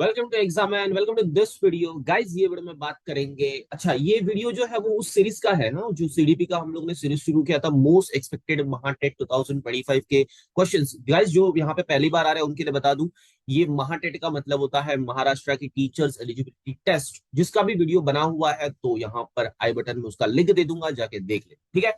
Welcome to exam and welcome to this video guys. ये video में बात करेंगे। अच्छा, ये वीडियो जो है वो उस सीरीज का है ना, जो सीडीपी का हम लोग ने सीरीज शुरू किया था, मोस्ट एक्सपेक्टेड महाटेट 2025 के क्वेश्चंस। गाइस, जो यहाँ पे पहली बार आ रहे हैं उनके लिए बता दूं, ये महाटेट का मतलब होता है महाराष्ट्र की टीचर्स एलिजिबिलिटी टेस्ट, जिसका भी वीडियो बना हुआ है तो यहाँ पर आई बटन में उसका लिंक दे दूंगा, जाके देख ले। ठीक है।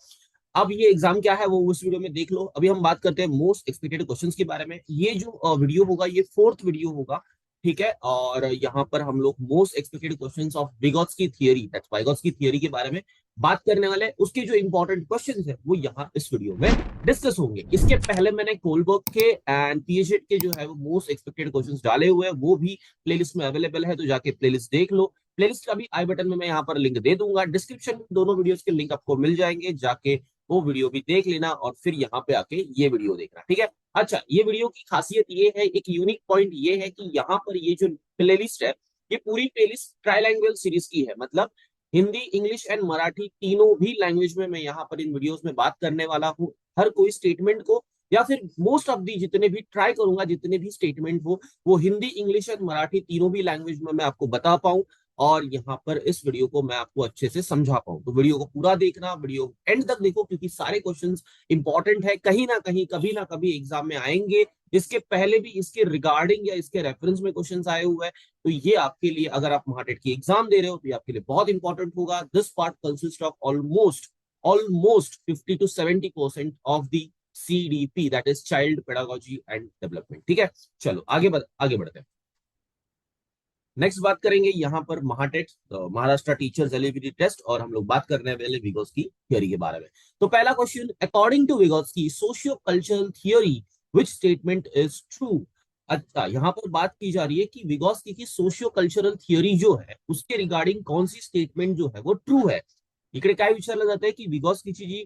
अब ये एग्जाम क्या है वो उस वीडियो में देख लो। अभी हम बात करते हैं मोस्ट एक्सपेक्टेड क्वेश्चंस के बारे में। ये जो वीडियो होगा ये फोर्थ वीडियो होगा। ठीक है। और यहाँ पर हम लोग most expected questions of Vygotsky theory, that's Vygotsky theory के बारे में बात करने वाले हैं। उसके जो इंपॉर्टेंट क्वेश्चंस है वो यहाँ इस वीडियो में डिस्कस होंगे। इसके पहले मैंने कोलबर्ग के एंड पीएचडी के जो है वो मोस्ट एक्सपेक्टेड क्वेश्चंस डाले हुए हैं, वो भी प्लेलिस्ट में अवेलेबल है, तो जाके प्लेलिस्ट देख लो। प्लेलिस्ट का भी आई बटन में मैं यहाँ पर लिंक दे दूंगा। डिस्क्रिप्शन में दोनों वीडियोस के लिंक आपको मिल जाएंगे, जाके वो वीडियो भी देख लेना और फिर यहाँ पे आके ये वीडियो देखना। ठीक है। अच्छा, ये वीडियो की खासियत ये है, एक यूनिक पॉइंट ये है कि यहाँ पर ये जो प्लेलिस्ट है, ये पूरी प्लेलिस्ट ट्राइलैंग्वेज सीरीज की है। मतलब हिंदी, इंग्लिश एंड मराठी तीनों भी लैंग्वेज में मैं यहाँ पर इन वीडियोस में बात करने वाला हूँ। हर कोई स्टेटमेंट को या फिर मोस्ट ऑफ दी जितने भी ट्राई करूंगा, जितने भी स्टेटमेंट हो वो हिंदी, इंग्लिश एंड मराठी तीनों भी लैंग्वेज में मैं आपको बता पाऊं और यहाँ पर इस वीडियो को मैं आपको अच्छे से समझा पाऊं। तो वीडियो को पूरा देखना, वीडियो एंड तक देखो, क्योंकि सारे क्वेश्चंस इंपॉर्टेंट है, कहीं ना कहीं कभी ना कभी एग्जाम में आएंगे। इसके पहले भी इसके रिगार्डिंग या इसके रेफरेंस में क्वेश्चंस आए हुए हैं, तो ये आपके लिए, अगर आप महाटेट की एग्जाम दे रहे हो तो ये आपके लिए बहुत इंपॉर्टेंट होगा। This part consist of almost almost 50 to 70% of the CDP, that is child pedagogy and development. ठीक है। चलो आगे बढ़ते हैं। नेक्स्ट बात करेंगे यहाँ पर Mahatet, Maharashtra teachers eligibility test, और हम लोग बात करने वाले विगोत्स्की थियरी के बारे में। तो पहला question, according to Vygotsky socio cultural theory which statement is true. अच्छा, यहाँ पर बात की जा रही है कि विगोत्स्की की सोशियो कल्चरल थियरी जो है उसके रिगार्डिंग कौन सी स्टेटमेंट जो है वो ट्रू है। इकडे काय विचारलं जात है कि विगोत्स्कीची जी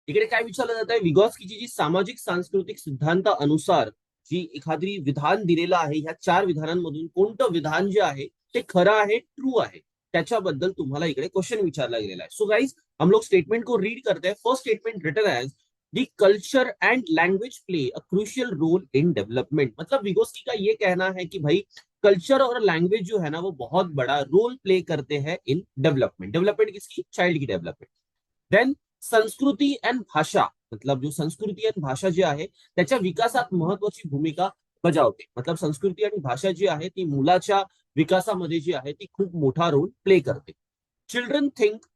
इकडे काय विचारलं जात आहे, विगॉस्कीची जी सामाजिक सांस्कृतिक सिद्धांतानुसार जी एखादी विधान दिलेलं आहे, ह्या चार विधानांमधून कोणतं विधान जे आहे ते खरं आहे, ट्रू आहे, त्याच्याबद्दल तुम्हाला इकडे क्वेश्चन विचारला गेलेला है। सो गाइज, हम लोग स्टेटमेंट को रीड करते हैं। First statement written as the culture and language play a crucial role in development. मतलब विगोस्की का ये कहना है कि भाई कल्चर और लैंग्वेज जो है ना वो बहुत बड़ा रोल प्ले करते हैं इन डेवलपमेंट। डेवलपमेंट किसकी? चाइल्ड की डेवलपमेंट। देन संस्कृती अँड भाषा, मतलब जो संस्कृती आणि भाषा जी आहे त्याच्या विकासात महत्वाची भूमिका बजावते। मतलब संस्कृती आणि भाषा जी आहे ती मुलाच्या विकासामध्ये जी आहे ती खूप मोठा रोल प्ले करते। Children think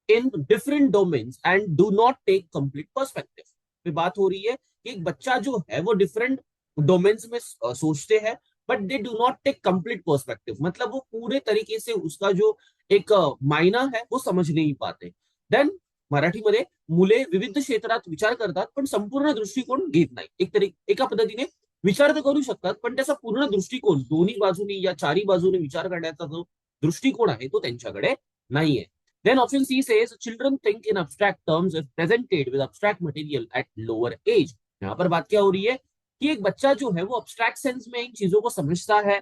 in different domains and do not take complete perspective. पे बात हो रही है कि एक बच्चा जो है वो डिफरेंट डोमेन्स में सोचते हैं, but they do not take complete perspective. मतलब वो पूरे तरीके से उसका जो एक मायना है वो समझ नहीं पाते। देन मराठीमध्ये मुले विविध क्षेत्रात विचार करतात पण संपूर्ण दृष्टिकोन घेत नाही। एका पद्धतीने विचार तर करू शकतात पण त्याचा पूर्ण दृष्टिकोन, दोन्ही बाजूनी या चारी बाजूने विचार करण्याचा जो दृष्टिकोन आहे तो त्यांच्याकडे नाहीये। Then option C says children think in abstract terms if presented with abstract material at lower age. यहाँ पर बात क्या हो रही है कि एक बच्चा जो है वो अब्स्ट्रैक्ट सेंस में इन चीजों को समझता है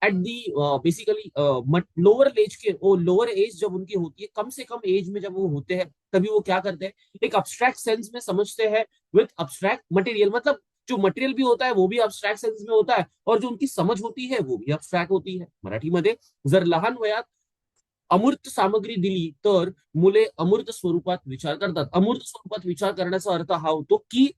at the basically lower age के, वो लोअर एज जब उनकी होती है, कम से कम एज में जब वो होते हैं, तभी वो क्या करते हैं, एक अब्स्ट्रैक्ट सेंस में समझते हैं विथ अब्स्ट्रैक्ट मटेरियल। मतलब जो मटेरियल भी होता है वो भी अब्स्ट्रैक्ट सेंस में होता है और जो उनकी समझ होती है वो भी अब्स्ट्रैक्ट होती है। मराठीमध्ये जर लहान वयात अमूर्त सामग्री दिली तर मुले अमूर्त स्वरूपात विचार करतात। अमूर्त स्वरूपात विचार करण्याचा अर्थ हा होतो की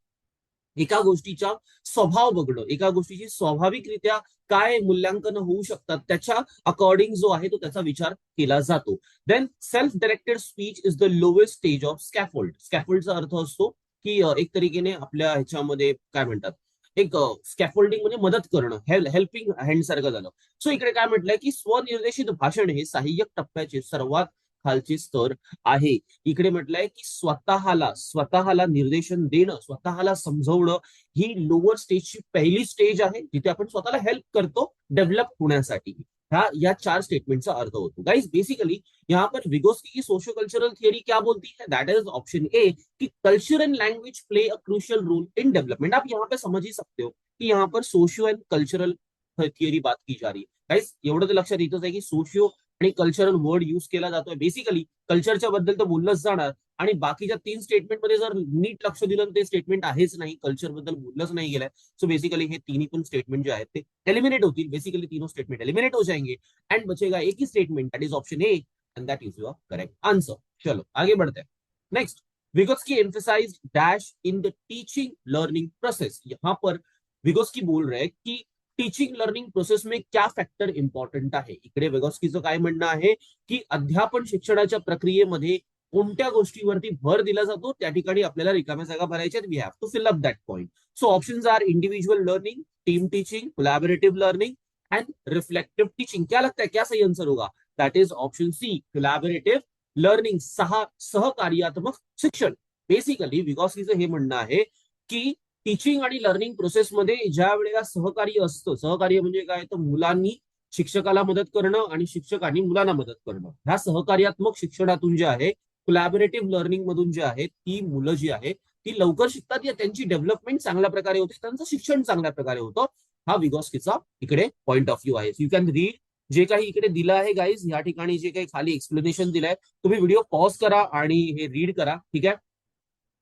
एका गोष्टीचा स्वभाव बघणं, एका गोष्टीची स्वाभाविकरित्या काय मूल्यांकन होऊ शकतात त्याच्या अकॉर्डिंग जो आहे तो त्याचा विचार केला जातो। Then self directed speech is the lowest stage of scaffold. स्कॅफोल्डचा अर्थ असतो की एक तरीकेने आपल्या ह्याच्यामध्ये काय म्हणतात, एक स्कॅफोल्डिंग म्हणजे मदत करणं, हेल्पिंग हँड सारखं झालं। सो इकडे काय म्हटलंय की स्वनिर्देशित भाषण हे सहाय्यक टप्प्याचे सर्वात खालचे स्तर आहे। इकडे म्हटलंय की स्वतःला स्वतःला निर्देशन देणं, स्वतःला समजवणं ही लोअर स्टेजची पहिली स्टेज आहे, जिथे आपण स्वतःला हेल्प करतो डेव्हलप होण्यासाठी। ह्या या चार स्टेटमेंटचा अर्थ होतो। गाइस, बेसिकली यहाँ पर विगोस्की की सोशो कल्चरल थियरी क्या बोलती है, दैट इज ऑप्शन ए कि culture and language play a crucial role in development. आप यहाँ पे समझ ही सकते हो कि यहाँ पर सोशियो एंड कल्चरल थियरी बात की जा रही है। गाइस, एवढं तर लक्षात येतच आहे की सोशियो आणि कल्चरल वर्ड युज केला जातोय. बेसिकली कल्चरच्या बद्दल तर बोललंच जाणार आणि बाकीच्या 3 स्टेटमेंटमध्ये जर नीट लक्ष दिलं ते स्टेटमेंट आहेच नाही, कल्चर बद्दल बोललंच नाही गेलंय. सो बेसिकली हे तिन्ही पण स्टेटमेंट जे आहेत ते एलिमिनेट होतील. बेसिकली तीनों स्टेटमेंट एलिमिनेट हो जाएंगे एंड बचेगा एक ही statement, that is option A, and that is your correct answer. चलो आगे बढ़ते हैं. Next, Vygotsky emphasised dash in the teaching learning process. यहाँ पर विगोत्स्की बोल रहे हैं की टीचिंग लर्निंग प्रोसेस में क्या फॅक्टर इम्पॉर्टंट आहे. इकडे विगोत्स्कीचं काय म्हणणं आहे की अध्यापन शिक्षणाच्या प्रक्रियेमध्ये कोणत्या गोष्टीवरती भर दिला जातो, त्या ठिकाणी आपल्याला रिकाम्या जागा भरायच्या. We have to fill up that point. So options are individual learning, team teaching, collaborative learning and reflective teaching. क्या लगता है क्या सही आंसर होगा? That is option C, collaborative learning, सहकार्यात्मक शिक्षण. बेसिकली विगोत्स्कीचं हे म्हणणं आहे की टीचिंग आणि लर्निंग प्रोसेसमध्ये ज्या वेळेला सहकार्य असतं, सहकार्य म्हणजे काय, तर मुलांनी शिक्षकाला मदत करणं आणि शिक्षकांनी मुलांना मदत करणं, ह्या सहकार्यात्मक शिक्षणातून जे आहे, कोलॅबोरेटिव्ह लर्निंग मधून जे आहे, ती मुलं जी आहे ती लवकर शिकतात, या त्यांची डेव्हलपमेंट चांगल्या प्रकारे होते, त्यांचं शिक्षण चांगल्या प्रकारे होतं. हा विगोत्स्कीचा इकडे पॉइंट ऑफ व्ह्यू आहे. यू कॅन रीड जे काही इकडे दिलं आहे गाईज, या ठिकाणी जे काही खाली एक्सप्लेनेशन दिलंय, तुम्ही व्हिडिओ पॉज करा आणि हे रीड करा. ठीक आहे,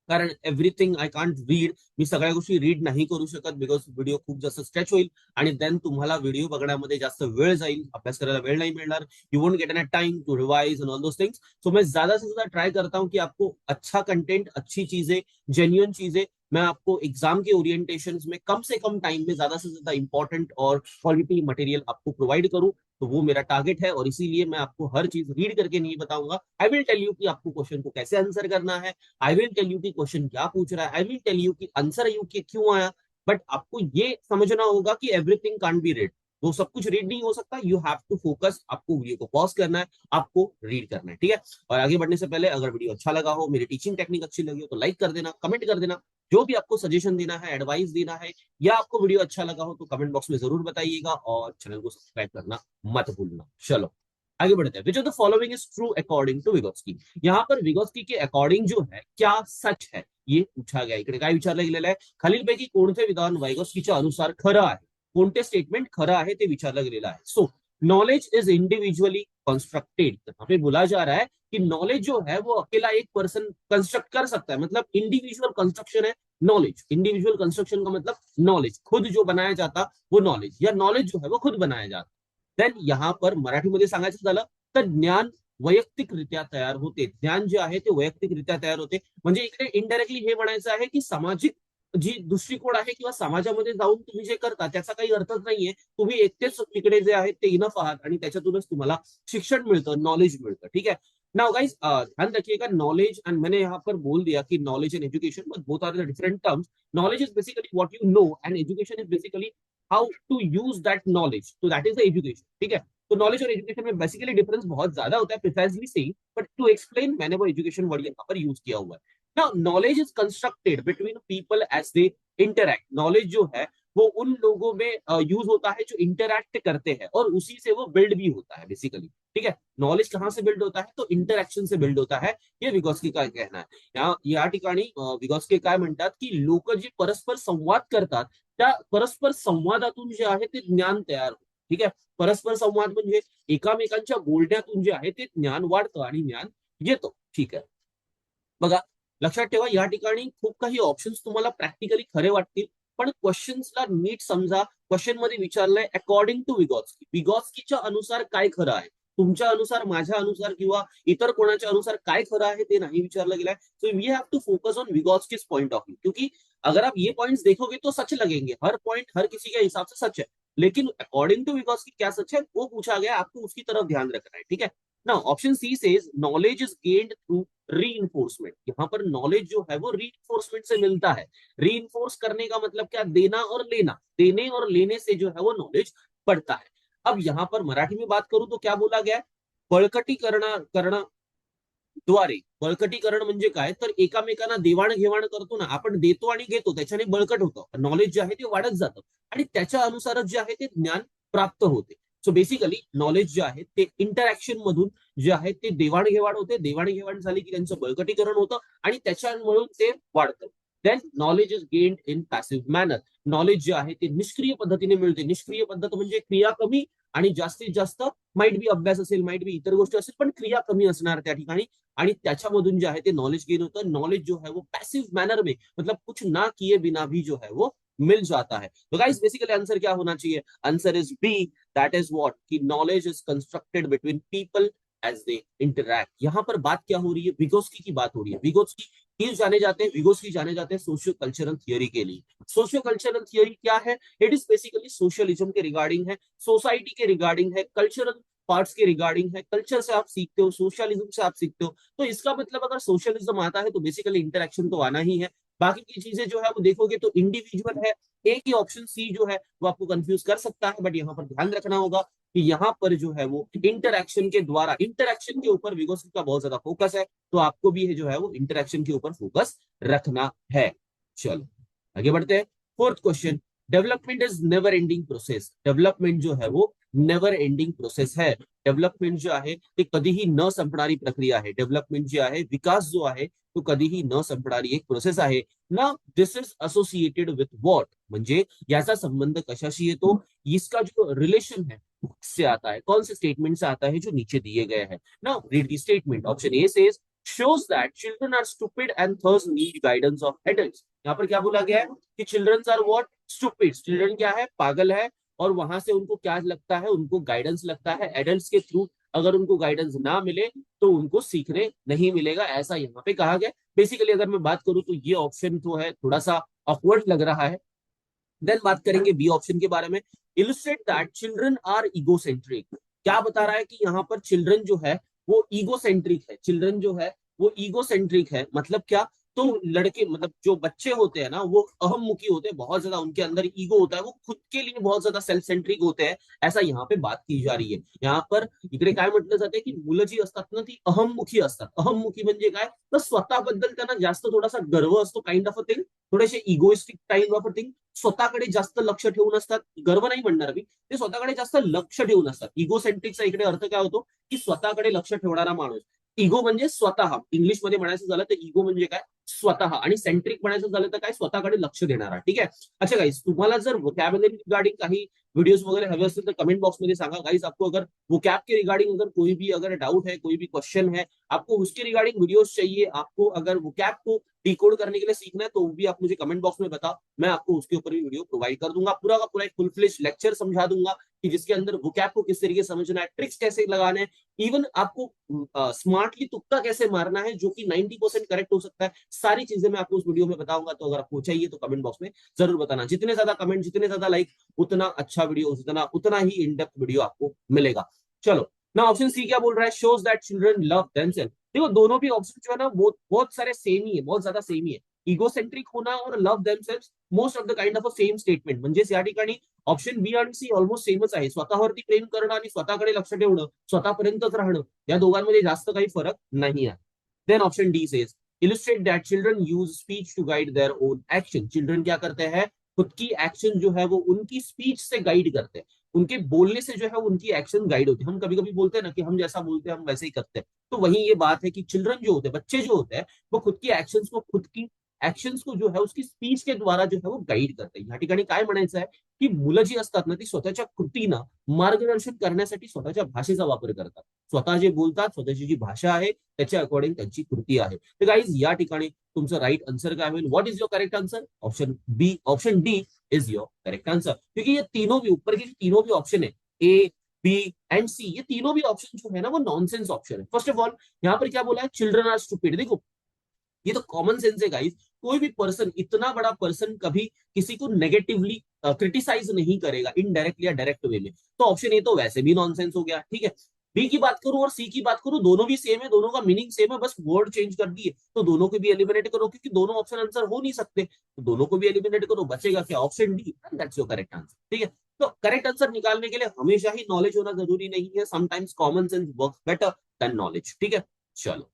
कारण एव्हरीथिंग आय कांट रीड, मी सगळ्या गोष्टी रीड नाही करू शकत बिकॉज व्हिडिओ खूप जास्त स्ट्रेच होईल आणि देन तुम्हाला व्हिडिओ बघण्यामध्ये जास्त वेळ जाईल, अभ्यास करायला वेळ नहीं मिलणार. You won't get an time to revise and all those things. So मैं ज्यादा से ज्यादा ट्राई करता हूँ कि आपको अच्छा कंटेंट, अच्छी चीजें, जेन्युइन चीजें मैं आपको एग्जाम के ओरिएंटेशन में कम से कम टाइम में ज्यादा से ज्यादा इंपॉर्टेंट और क्वालिटी मटेरियल आपको प्रोवाइड करूं. तो वो मेरा टारगेट है और इसीलिए मैं आपको हर चीज रीड करके नहीं बताऊंगा. आई विल टेल यू कि आपको क्वेश्चन को कैसे आंसर करना है, आई विल टेल यू कि क्वेश्चन क्या पूछ रहा है, आई विल टेल यू कि आंसर यू के क्यों आया. बट आपको ये समझना होगा कि एवरीथिंग कांट बी रेड, वो सब कुछ रीड नहीं हो सकता. यू हैव टू फोकस, आपको वीडियो को पॉज करना है, आपको रीड करना है. ठीक है, और आगे बढ़ने से पहले अगर वीडियो अच्छा लगा हो, मेरी टीचिंग टेक्निक अच्छी लगी हो तो लाइक कर देना, कमेंट कर देना. जो भी आपको सजेशन देना है, एडवाइस देना है, या आपको वीडियो अच्छा लगा हो तो कमेंट बॉक्स में जरूर बताइएगा और चैनल को सब्सक्राइब करना मत भूलना. चलो आगे बढ़ते हैं. Which of the following is true according to Vygotsky. यहाँ पर विगोत्स्की के अकॉर्डिंग जो है क्या सच है ये पूछा गया. इकडे काय विचारलं गेलेलं आहे, खालीलपैकी कोणते विधान विगोत्स्कीच्या अनुसार खरं आहे, कोणते स्टेटमेंट खरं आहे ते विचारलं गेलेलं आहे. सो नॉलेज इज इंडिविजुअली कंस्ट्रक्टेड. यहाँ पे बोला जा रहा है कि नॉलेज जो है वो अकेला एक पर्सन कंस्ट्रक्ट कर सकता है, मतलब इंडिविजुअल कंस्ट्रक्शन है नॉलेज. इंडिविजुअल कंस्ट्रक्शन का मतलब नॉलेज, खुद जो बनाया जाता वो नॉलेज, या नॉलेज जो है वो खुद बनाया जाता. देन यहाँ पर मराठीमध्ये सांगायचं झालं तर ज्ञान वैयक्तिकरित्या तयार होते. ज्ञान जे आहे ते वैयक्तिकरित्या तयार होते. म्हणजे इकडे इनडायरेक्टली हे म्हणायचं आहे की सामाजिक जी दृष्टिकोन आहे किंवा समाजामध्ये जाऊन तुम्ही जे करता त्याचा काही अर्थच नाहीये. तुम्ही एकटेच तिकडे जे आहेत ते इनफ आहात आणि त्याच्यातूनच तुम्हाला शिक्षण मिळतं, नॉलेज मिळतं. ठीक है, नाउ गाइस ध्यान रखिएगा, नॉलेज, एंड मैंने यहाँ पर बोल दिया कि knowledge and education but both are the different terms. Knowledge is basically what you know and education is basically how to use that knowledge. तो दैट इज द एजुकेशन. ठीक है, तो नॉलेज और एजुकेशन में बेसिकली डिफरेंस बहुत ज्यादा होता है, प्रिसाइजली सही, बट टू एक्सप्लेन मैंने वो एजुकेशन वर्ड यहाँ पर यूज किया हुआ है. Now knowledge is constructed between people as they interact. Knowledge जो है वो उन लोगों में यूज होता है जो इंटरैक्ट करते हैं और उसी से वो बिल्ड भी होता है बेसिकली. ठीक है, नॉलेज कहाँ से बिल्ड होता है, तो इंटरॅक्शन से बिल्ड होता है. ये विगोत्स्की का कहना है. या ठिकाणी विगोत्स्की काय म्हणतात की लोक जे परस्पर संवाद करतात त्या परस्पर संवादातून जे आहे ते ज्ञान तयार होतं. ठीक आहे, परस्पर संवाद म्हणजे एकामेकांच्या बोलण्यातून जे आहे ते ज्ञान वाढतं आणि ज्ञान येतं. ठीक आहे, बघा लक्षात ठेवा, या ठिकाणी खूप काही ऑप्शन्स तुम्हाला प्रॅक्टिकली खरे वाटतील, पण क्वेश्चन्सला नीट समजा. क्वेश्चन मध्ये विचारलंय अकॉर्डिंग टू विगोत्स्की. विगोत्स्कीच्या अनुसार काय खरं आहे, तुमच्या अनुसार, माझ्या अनुसार किंवा इतर कोणाच्या अनुसार काय खरं आहे ते नाही विचारलं गेलंय. So we have to focus on Vygotsky's point of view, क्योंकि अगर आप ये पॉइंट्स देखोगे तो सच लगेंगे, हर पॉइंट हर किसी के हिसाब से सच है, लेकिन अकॉर्डिंग टू विगोत्स्की क्या सच है वो पूछा गया, आपको उसकी तरफ ध्यान रखना है. ठीक है, ना option C says knowledge is gained through reinforcement. यहाँ पर नॉलेज जो है वो रीइंफोर्समेंट से मिलता है. रीइंफोर्स करने का मतलब क्या, देना और लेना, देने और लेने से जो है वो नॉलेज बढ़ता है. अब यहाँ पर मराठी में बात करूं तो क्या बोला गया है, बळकटीकरण द्वारे. बळकटीकरण म्हणजे काय, तर एकामेकांना देवाणघेवाण करतो ना आपण, देतो आणि घेतो, त्याच्याने बळकट होतं, नॉलेज जे आहे ते वाढत जातं आणि त्याच्या अनुसारच जे आहे ते ज्ञान प्राप्त होते. सो बेसिकली नॉलेज जे आहे ते इंटरॅक्शन मधून जे आहे ते देवाणघेवाण होते, देवाणघेवाण झाली की त्यांचं बळकटीकरण होतं आणि त्याच्यामुळे ते वाढतं. Then knowledge is gained in passive manner. Knowledge जे आहे ते निष्क्रिय पद्धतीने मिळते. निष्क्रिय पद्धत म्हणजे क्रिया कमी आणि जास्तीत जास्त माइट बी अभ्यास असेल, माइट बी इतर गोष्टी असेल, पण क्रिया कमी असणार त्या ठिकाणी. आणि त्याच्यामधून जे आहे ते नॉलेज गेन होतं. नॉलेज जो है वो पैसिव मैनर में, मतलब कुछ ना किए बिना भी जो है वो मिल जाता है. तो गाइस बेसिकली आंसर क्या होना चाहिए? Answer is B, that is what, कि knowledge is constructed between people as they interact. यहाँ पर बात क्या हो रही है? विगोस्की की बात हो रही है. विगोस्की ही जाने जाते हैं, विगोस्की जाने जाते हैं सोशियो कल्चरल थियोरी के लिए. सोशियो कल्चरल थियोरी क्या है? इट इज बेसिकली सोशलिज्म के रिगार्डिंग है, सोसाइटी के रिगार्डिंग है, कल्चरल पार्ट्स के रिगार्डिंग है. कल्चर से आप सीखते हो, सोशलिज्म से आप सीखते हो. तो इसका मतलब अगर सोशलिज्म आता है तो बेसिकली इंटरेक्शन तो आना ही है. बाकी की चीजें जो है वो देखोगे तो इंडिविजुअल है. एक ही ऑप्शन सी जो है वो आपको कंफ्यूज कर सकता है, बट यहाँ पर ध्यान रखना होगा कि यहाँ पर जो है वो इंटरक्शन के द्वारा, इंटरक्शन के ऊपर विगोस्की का बहुत ज्यादा फोकस है. तो आपको भी है जो है वो इंटरक्शन के ऊपर फोकस रखना है. चलो आगे बढ़ते हैं. Fourth question, development is never ending process. Development जो है वो नेवर एंडिंग प्रोसेस है. डेव्हलपमेंट जे आहे ते कधीही न संपणारी प्रक्रिया आहे. डेव्हलपमेंट जे आहे, विकास जो आहे तो कधीही न संपणारी एक प्रोसेस आहे ना. This is associated with what, म्हणजे याचा संबंध कशाशी येतो? इसका जो रिलेशन है से आता है, कौन से स्टेटमेंट से आता है? जो नीचे दिए गए हैं ना. Read the statement. Option A says shows that children are stupid and thus need guidance of adults. यहाँ पर क्या बोला गया है कि children are what? Stupid. Children क्या है? पागल है. और वहां से उनको क्या लगता है? उनको गाइडेंस लगता है एडल्ट्स के थ्रू. अगर उनको गाइडेंस ना मिले तो उनको सीखने नहीं मिलेगा, ऐसा यहाँ पे कहा गया. बेसिकली अगर मैं बात करूं तो ये ऑप्शन तो है थोड़ा सा ऑकवर्ड लग रहा है. देन बात करेंगे बी ऑप्शन के बारे में. Illustrate that children are egocentric. क्या बता रहा है कि यहाँ पर चिल्ड्रन जो है वो ईगोसेंट्रिक है. चिल्ड्रन जो है वो ईगोसेंट्रिक है, मतलब क्या? तो लड़के, मतलब जो बच्चे होते हैं ना, वो अहममुखी होते हैं, बहुत ज्यादा उनके अंदर ईगो होता है, वो खुद के लिए बहुत ज्यादा सेल्फ सेंट्रिक होते हैं, ऐसा यहाँ पे बात की जा रही है. यहाँ पर इकडे काय म्हटलं जाते की मुलं जी असतात ना ती अहममुखी असतात. अहममुखी म्हणजे काय? तर स्वतःबद्दल त्यांना जास्त थोडासा गर्व असतो, काइंड ऑफ अ थिंग. थोडेसे egoistic type of a thing. स्वतःकडे जास्त लक्ष ठेवून असतात. गर्व नाही म्हणणार मी, ते स्वतःकडे जास्त लक्ष ठेवून असतात. इगोसेंट्रिकचा इकडे अर्थ काय होतो? की स्वतःकडे लक्ष ठेवणारा माणूस. इगो म्हणजे स्वतः, इंग्लिशमध्ये म्हणायचं झालं तर इगो म्हणजे काय? स्वतः. आणि सेंट्रिक म्हणायचं झालं तर काय? स्वतःकडे लक्ष देणारा. ठीक आहे. अच्छा गाइस, तुम्हाला जर वोकॅब्युलरी रिगार्डिंग काही वीडियोस वगैरह हवे असतील तर कमेंट बॉक्स में सांगा. गाइस आपको अगर वोकैब के रिगार्डिंग अगर कोई भी अगर डाउट है, कोई भी क्वेश्चन है, आपको उसके रिगार्डिंग वीडियोस चाहिए, आपको अगर वोकैब को डिकोड करने के लिए सीखना है तो भी आप मुझे कमेंट बॉक्स में बताओ. मैं आपको उसके ऊपर भी वीडियो प्रोवाइड कर दूंगा. पूरा का पूरा एक फुल फ्लेश लेक्चर समझा दूंगा कि जिसके अंदर वोकैब को किस तरीके से समझना है, ट्रिक्स कैसे लगाने हैं, इवन आपको स्मार्टली तुक्का कैसे मारना है जो कि 90% करेक्ट हो सकता है. सारी चीजें मैं आपको उस वीडियो में बताऊंगा. तो अगर आपको चाहिए तो कमेंट बॉक्स में जरूर बताना. जितने ज्यादा कमेंट, जितने ज्यादा लाइक, उतना अच्छा वीडियो, उतना ही इन डेप्थ वीडियो आपको मिलेगा. चलो ना, ऑप्शन सी क्या बोल रहा है? Shows that children love themselves. देखो दोनों भी ऑप्शन जो है ना वो बहुत सारे सेम ही है, बहुत ज्यादा सेम ही है. इगोसेंट्रिक होना और love themselves most of the kind of a same statement. म्हणजेच या ठिकाणी ऑप्शन बी आणि सी ऑलमोस्ट सेमच आहे. स्वतःवरती प्रेम करणं आणि स्वतःकडे लक्ष ठेवणं, स्वतःपर्यंतच राहणं, या दोघांमध्ये जास्त काही फरक नाही आहे. Then option D says illustrate that children use speech to guide their own action. Children क्या करते हैं? खुद की एक्शन जो है वो उनकी स्पीच से गाइड करते हैं. उनके बोलने से जो है उनकी एक्शन गाइड होती है. हम कभी कभी बोलते हैं ना कि हम जैसा बोलते हैं हम वैसे ही करते हैं. तो वही ये बात है कि चिल्ड्रन जो होते हैं, बच्चे जो होते हैं, वो खुद की एक्शन्स को जो है उसकी स्पीच के द्वारा जो है वो गाइड करते हैं. या ठिकाणी काय म्हणायचं आहे की मुलं जी असतात ना ती स्वतःच्या कृतीनं मार्गदर्शन करण्यासाठी स्वतःच्या भाषेचा वापर करतात. स्वतः जे बोलतात, स्वतःची जी भाषा आहे त्याच्या अकॉर्डिंग त्यांची कृती आहे. तर गाईज या ठिकाणी तुमचं राईट आंसर काय होईल? What is your correct answer? Option B, option D is your correct answer. क्योंकि ये तीनों भी ऊपर के तीनों भी ऑप्शन है, ए बी एंड सी, ये तीनों भी ऑप्शन जो है ना वो नॉनसेंस ऑप्शन है. फर्स्ट ऑफ ऑल यहाँ पर क्या बोला है? Children are stupid. देखो ये तो कॉमन सेंस है गाइस. कोई भी पर्सन, इतना बड़ा पर्सन कभी किसी को नेगेटिवली क्रिटिसाइज नहीं करेगा इनडायरेक्टली या डायरेक्ट वे में. तो ऑप्शन ए तो वैसे भी नॉनसेंस हो गया. ठीक है. बी की बात करूं और सी की बात करूं, दोनों भी सेम है, दोनों का मीनिंग सेम है, बस वर्ड चेंज कर दिए. तो दोनों को भी एलिमिनेट करो क्योंकि दोनों ऑप्शन आंसर हो नहीं सकते. तो दोनों को भी एलिमिनेट करो, बचेगा क्या? Option D. That's your correct answer. ठीक है. तो करेक्ट आंसर निकालने के लिए हमेशा ही नॉलेज होना जरूरी नहीं है. Sometimes common sense works better than knowledge. ठीक है. चलो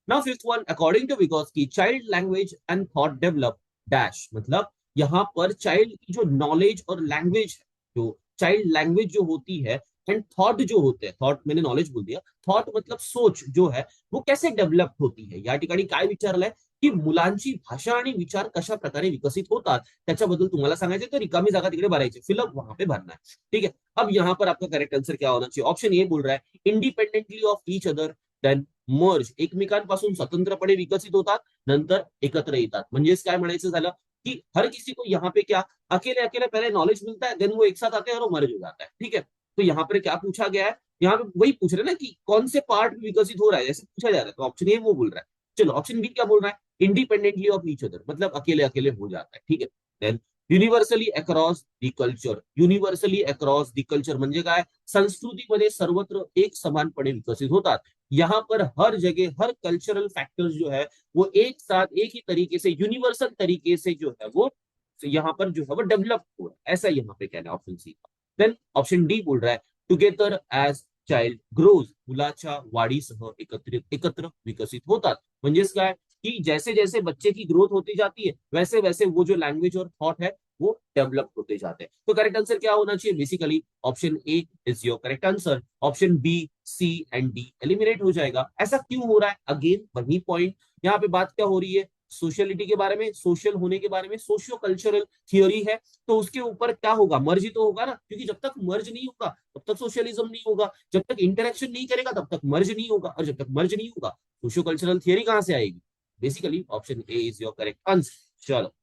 now fifth one, according to Vygotsky child language and thought develop dash. मतलब यहाँ पर चाइल्ड की जो नॉलेज और लैंग्वेज है, जो चाइल्ड लैंग्वेज जो होती है एंड थॉट जो होते हैं, थॉट मैंने नॉलेज बोल दिया, थॉट मतलब सोच जो है वो कैसे डेव्हलप होती है. या ठिकाणी काय विचारलंय की मुलांची भाषा आणि विचार कशा प्रकारे विकसित होतात त्याच्याबद्दल तुम्हाला सांगायचं, तो रिकामी जागा तिकडे भरायची, फिलअप वहां पे भरना है. ठीक है. अब यहाँ पर आपका करेक्ट आंसर क्या होना चाहिए. ऑप्शन ए बोल रहा है independently of each other, then merge, एकमेकांपासून स्वतंत्रपणे विकसित होतात, नंतर एकत्र येतात. म्हणजेच काय म्हणायचं झालं कि हर किसी को यहाँ पे क्या अकेले अकेले पहले नॉलेज मिलता है, देन वो एक साथ आते हैं और वो मर्ज हो जाता है. ठीक है. तो यहाँ पर क्या पूछा गया है, यहाँ पे वही पूछ रहे हैं ना कि कौन से पार्ट विकसित हो रहा है, जैसे पूछा जा रहा है. तो ऑप्शन ए वो बोल रहा है. चलो ऑप्शन बी क्या बोल रहा है, इंडिपेंडेंटली ऑफ ईच अदर, मतलब अकेले अकेले हो जाता है. ठीक है. Then universally across the culture, universally across the culture म्हणजे काय, संस्कृतीमध्ये सर्वत्र एक समानपणे विकसित होतात. यहाँ पर हर जगह हर कल्चरल फैक्टर्स जो है वो एक साथ एक ही तरीके से यूनिवर्सल तरीके से जो है वो यहाँ पर जो है वो डेवलप हो रहा है, ऐसा यहाँ पे कहना है ऑप्शन सी का. देन ऑप्शन डी बोल रहा है टुगेदर एज चाइल्ड ग्रोज, मुलाच्या वाढीसह एकत्रित एकत्र विकसित होतात. म्हणजेच काय कि जैसे जैसे बच्चे की ग्रोथ होती जाती है वैसे वैसे वो जो लैंग्वेज और थॉट है वो डेवलप होते जाते हैं. तो करेक्ट आंसर क्या होना चाहिए, basically option A is your correct answer. Option B, C and D eliminate हो जाएगा. ऐसा क्यों हो रहा है, अगेन वही पॉइंट, यहाँ पे बात क्या हो रही है, सोशलिटी के बारे में, सोशल होने के बारे में, सोशियो कल्चरल थियोरी है. तो उसके ऊपर क्या होगा, मर्ज ही तो होगा ना, क्योंकि जब तक मर्ज नहीं होगा तब तक सोशलिज्म नहीं होगा, जब तक इंटरेक्शन नहीं करेगा तब तक मर्ज नहीं होगा, और जब तक मर्ज नहीं होगा सोशियो कल्चरल थियोरी कहां से आएगी. Basically option A is your correct answer. चलो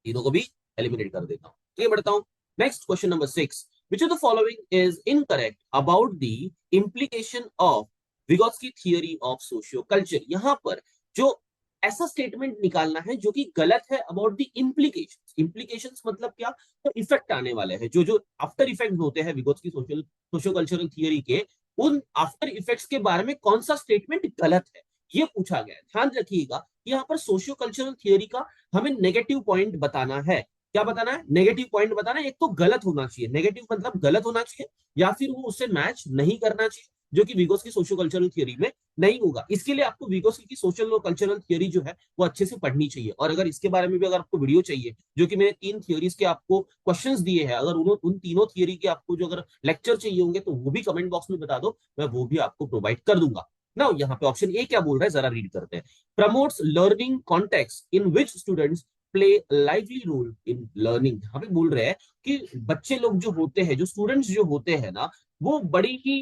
तीनों को भी एलिमिनेट कर देता हूं. ठीक है, बढ़ता हूं. Next question number 6. Which of the following is incorrect about the implication of Vygotsky theory of socio culture. यहां पर जो ऐसा स्टेटमेंट निकालना है जो कि गलत है अबाउट द इम्प्लीकेशंस. इम्प्लीकेशंस मतलब क्या, तो इफेक्ट आने वाले हैं, जो जो आफ्टर इफेक्ट होते हैं विगोत्स्की सोशियो कल्चरल थियरी के, उन आफ्टर इफेक्ट्स के बारे में कौन सा स्टेटमेंट गलत है, ये पूछा गया है. ध्यान रखिएगा यहाँ पर सोशियो कल्चरल थियरी का हमें नेगेटिव पॉइंट बताना है. क्या बताना है, नेगेटिव पॉइंट बताना है. एक तो गलत होना चाहिए, नेगेटिव मतलब गलत होना चाहिए, या फिर वो उससे मैच नहीं करना चाहिए, जो कि विगोत्स्की सोशियो कल्चरल थियरी में नहीं होगा. इसके लिए आपको विगोत्स्की की सोशल और कल्चरल थियरी जो है वो अच्छे से पढ़नी चाहिए. और अगर इसके बारे में भी अगर आपको वीडियो चाहिए, जो कि मैंने 3 थियरीज के आपको क्वेश्चंस दिए हैं, अगर उन तीनों थियरी के आपको जो अगर लेक्चर चाहिए होंगे तो वो भी कमेंट बॉक्स में बता दो, मैं वो भी आपको प्रोवाइड कर दूंगा ना. यहाँ पे ऑप्शन ए क्या बोल रहा है जरा रीड करते हैं. Promotes learning context in which students play lively role in learning. यहाँ पे बोल रहे हैं कि बच्चे लोग जो होते हैं, जो स्टूडेंट्स जो होते हैं ना, वो बड़ी ही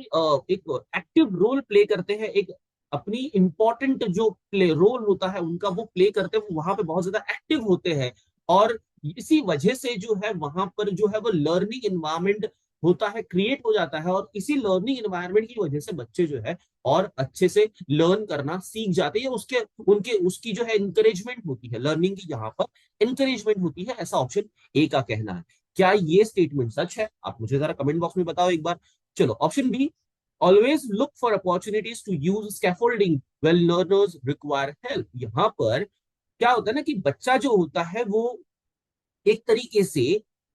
एक एक्टिव रोल प्ले करते हैं, एक अपनी इंपॉर्टेंट जो प्ले रोल होता है उनका वो प्ले करते हैं, वो वहां पे बहुत ज्यादा एक्टिव होते हैं. और इसी वजह से जो है वहां पर जो है वो लर्निंग एनवायरमेंट होता है, क्रिएट हो जाता है, और इसी लर्निंग एनवायरमेंट की वजह से बच्चे जो है और अच्छे से लर्न करना सीख जाते हैं. उसके उनके उसकी जो है इंकरेजमेंट होती है, लर्निंग की यहाँ पर इंकरेजमेंट होती है, ऐसा ऑप्शन ए का कहना है. क्या ये स्टेटमेंट सच है, आप मुझे जरा कमेंट बॉक्स में बताओ एक बार. चलो option B, always look for opportunities to use scaffolding well learners require help. यहाँ पर क्या होता है ना कि बच्चा जो होता है वो एक तरीके से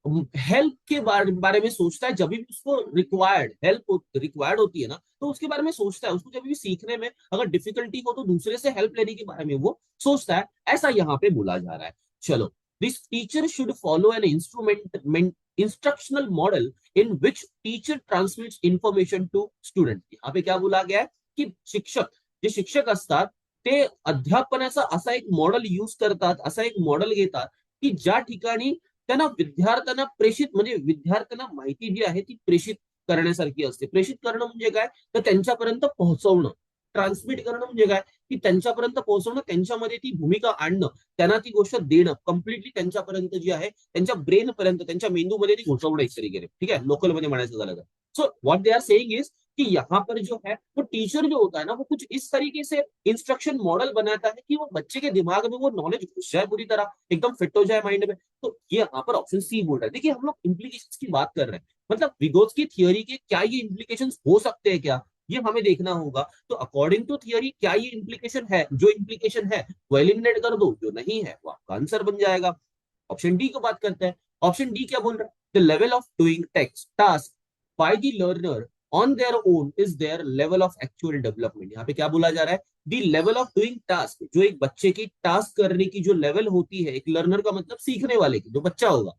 हेल्प के बारे में सोचता है, जब भी उसको रिक्वायर्ड हेल्प रिक्वायर्ड होती है ना, तो उसके बारे में सोचता है. उसको जब भी सीखने में अगर डिफिकल्टी हो तो दूसरे से हेल्प लेने के बारे में वो सोचता है, ऐसा यहाँ पे बोला जा रहा है. चलो, this teacher should follow an instructional model in which teacher transmits information to student. यहाँ पे क्या बोला गया है कि शिक्षक, जे शिक्षक असतात ते अध्यापनाचा असा एक मॉडेल यूज करतात, असा एक मॉडेल घेतात की ज्या ठिकाणी त्यांना विद्यार्थ्यांना प्रेषित, म्हणजे विद्यार्थ्यांना माहिती जी आहे ती प्रेषित करण्यासारखी असते. प्रेषित करणं म्हणजे काय, तर त्यांच्यापर्यंत पोहोचवणं. ट्रान्समिट करणं म्हणजे काय, की त्यांच्यापर्यंत पोहोचवणं, त्यांच्यामध्ये ती भूमिका आणणं, त्यांना ती गोष्ट देणं, कम्प्लिटली त्यांच्यापर्यंत जी आहे त्यांच्या ब्रेन पर्यंत, त्यांच्या मेंदूमध्ये ती घुसवणं एक तरीके, ठीक है, लोकल मध्ये म्हणायचं झालं तर. So what they are saying is कि यहाँ पर जो है वो टीचर जो होता है ना वो कुछ इस तरीके से इंस्ट्रक्शन मॉडल बनाता है कि वो बच्चे के दिमाग में वो नॉलेज घुस जाए पूरी तरह, एकदम फिट हो जाए माइंड में. तो ये यहाँ पर ऑप्शन सी बोल रहा है. देखिए हम लोग इम्प्लीकेशंस की बात कर रहे हैं, मतलब विगोत्स्की थियरी के क्या ये इम्प्लीकेशंस हो सकते हैं क्या, ये हमें देखना होगा. तो अकॉर्डिंग टू थियरी क्या ये इम्प्लीकेशन है, जो इम्प्लीकेशन है वो एलिमिनेट कर दो, जो नहीं है वो आपका आंसर बन जाएगा. ऑप्शन डी को बात करते हैं. ऑप्शन डी क्या बोल रहा है, the level of doing task by the learner on their own is their level of actual development. यहाँ पे क्या बोला जा रहा है, the level of doing task, जो एक बच्चे की टास्क करने की जो लेवल होती है, एक लर्नर का मतलब सीखने वाले की, जो बच्चा होगा,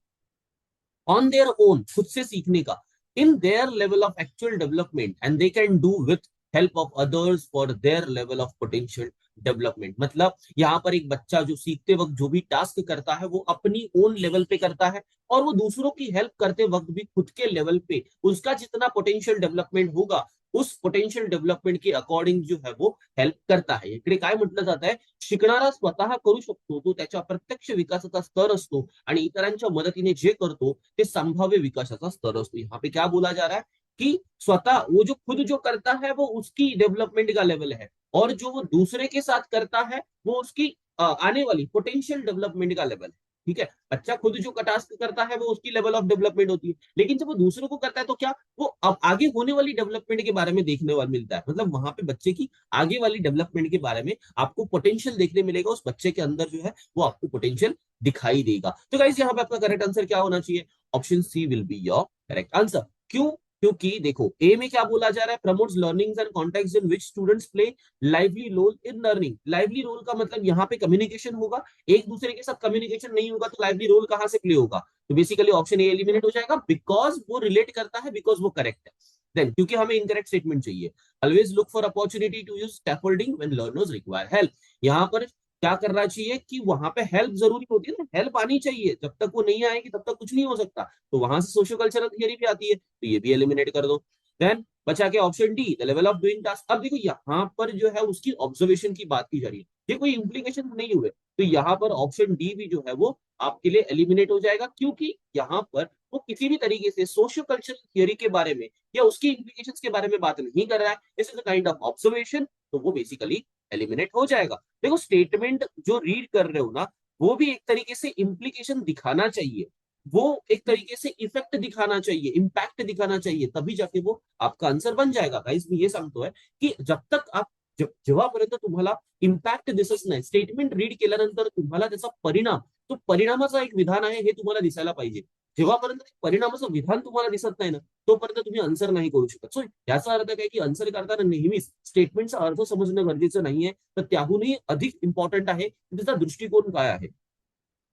ऑन देयर ओन खुद से सीखने का, in their level of actual development and they can do with help of others for their level of potential development. मतलब यहाँ पर एक बच्चा जो सीखते वक्त जो भी टास्क करता है वो अपनी ओन लेवल पे करता है, और वो दूसरों की हेल्प करते वक्त भी खुद के लेवल पे उसका जितना पोटेंशियल डेवलपमेंट होगा उस पोटेंशियल डेव्हलपमेंट की अकॉर्डिंग जो है वो हेल्प करता है। इकडे काय म्हटलं जात आहे, शिकणारा स्वतः करू शकतो, तो त्याच्या प्रत्यक्ष विकासाचा स्तर असतो आणि इतरांच्या मदतीने जे करतो ते संभाव्य विकासाचा स्तर असतो। यहाँ पे क्या बोला जा रहा है कि स्वतः वो जो खुद जो करता है वो उसकी डेवलपमेंट का लेवल है, और जो वो दूसरे के साथ करता है वो उसकी आने वाली पोटेंशियल डेवलपमेंट का लेवल है। ठीक है, बच्चा खुद जो टास्क करता है वो उसकी लेवल ऑफ डेवलपमेंट होती है, लेकिन जब वो दूसरों को करता है तो क्या वो अब आगे होने वाली डेवलपमेंट के बारे में देखने वाला मिलता है। मतलब वहां पे बच्चे की आगे वाली डेवलपमेंट के बारे में आपको पोटेंशियल देखने मिलेगा, उस बच्चे के अंदर जो है वो आपको पोटेंशियल दिखाई देगा। तो गाइस यहाँ पे आपका करेक्ट आंसर क्या होना चाहिए, option C will be your correct answer. क्यों, क्योंकि देखो ए में क्या बोला जा रहा है, promotes learnings and contexts in which students play lively role in learning. Lively role का मतलब यहाँ पे कम्युनिकेशन होगा, एक दूसरे के साथ कम्युनिकेशन नहीं होगा तो लाइवली रोल कहां से प्ले होगा, तो बेसिकली ऑप्शन ए एलिमिनेट हो जाएगा, बिकॉज वो रिलेट करता है, बिकॉज वो करेक्ट है। देन क्योंकि हमें इनकरेक्ट स्टेटमेंट चाहिए, always look for opportunity to use scaffolding when learners require help. यहाँ पर क्या करना चाहिए कि वहां पे हेल्प जरूरी होती है ना, हेल्प आनी चाहिए, जब तक वो नहीं आएगी तब तक कुछ नहीं हो सकता, तो वहां से सोशल कल्चरल थियरी भी आती है, तो ये भी एलिमिनेट कर दो। देन बचा के option D, the level of doing task. अब देखो यहाँ पर जो है उसकी ऑब्जर्वेशन की बात की जा रही है, ये कोई इंप्लीकेशन नहीं हुए, तो यहाँ पर ऑप्शन डी भी जो है वो आपके लिए एलिमिनेट हो जाएगा, क्योंकि यहाँ पर वो किसी भी तरीके से सोशियो कल्चरल थियरी के बारे में या उसकी इंप्लीकेशंस के बारे में बात नहीं कर रहा है, this is a kind of observation, तो वो बेसिकली एलिमिनेट हो जाएगा। देखो स्टेटमेंट जो रीड कर रहे हो ना, वो भी एक तरीके से इंप्लीकेशन दिखाना चाहिए, वो एक तरीके से इफेक्ट दिखाना चाहिए, इम्पैक्ट दिखाना चाहिए, तभी जाके वो आपका आंसर बन जाएगा। गाइस मी हे सांगतोय की जब तक आप जेव्हापर्यंत तुम्हाला इम्पॅक्ट दिसत नाही, स्टेटमेंट रीड केल्यानंतर तुम्हाला त्याचा परिणाम, तो परिणामाचा एक विधान आहे हे तुम्हाला दिसायला पाहिजे। जेव्हापर्यंत परिणामाचं विधान तुम्हाला दिसत नाही ना, तोपर्यंत तुम्ही आन्सर नाही करू शकत। सो याचा अर्थ काय की आन्सर करताना नेहमीच स्टेटमेंटचा अर्थ समजणं गरजेचं नाहीये, तर त्याहूनही अधिक इम्पॉर्टंट आहे की त्याचा दृष्टिकोन काय आहे,